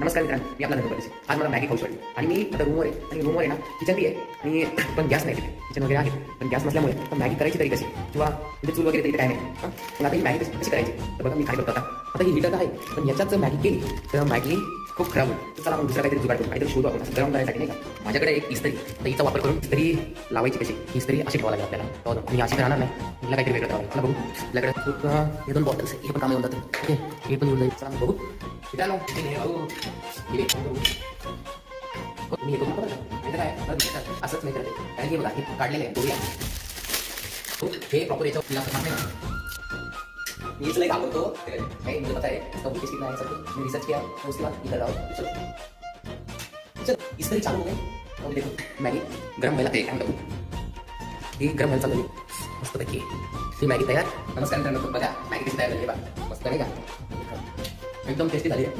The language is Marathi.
नमस्कार मित्रांनो, मी आपला धनुपती. आज मला मॅगी खाऊशी वाटली आणि मी आता रूमवर आहे आणि रूमवर आहे ना किचन बी आहे आणि पण गॅस नाही तिथे. किचन वगैरे आहे पण गॅस नसल्यामुळे तर मॅगी करायची तरी कशी किंवा तिथे चूल वगैरे तरी काय नाही. मग आता ही मॅगी कशी करायची तर बघा मी काय करतो आता ही हीटर आहे पण याच्यात जर मॅगी केली तर मॅगी खूप खराब होईल. तर चला मग दुसरा काहीतरी जुगाड करू, काहीतरी शोधू आपण गरम करायसाठी नाही का. माझ्याकडे एक इस्त्री, तर हिचा वापर करून इस्त्री लावायची कशी. इस्त्री अशी ठेवावं लागेल आपल्याला आणि अशी राहणार नाही, मला काहीतरी वेगळं ठेवावं लागेल. चला बघू. आपल्याकडे खूप हे 2 बॉटल्स आहे, हे पण कामे होऊन जाते. ओके, हे पण येऊन जाईल. चला मग बघू. मित्रांनो मी हे करून काय असंच नाही करते कारण की बघा हे काढलेले आहे दोरी हे प्रॉपर याच्यावर मी इसलिए घाबरतो काही मुझे पता है इसका उद्देश्य कितना है सब कुछ मैं रिसर्च किया तो उसके बाद इधर आओ चल इस तरह चालू हो गए और देखो मैगी गरम व्हायला ते काय म्हणतो ही गरम व्हायला चालू मस्त पैकी ही मॅगी तयार. नमस्कार मित्रांनो, बघा मॅगी कशी तयार झाली आहे बा, मस्त नाही का, एकदम टेस्टी झाली आहे.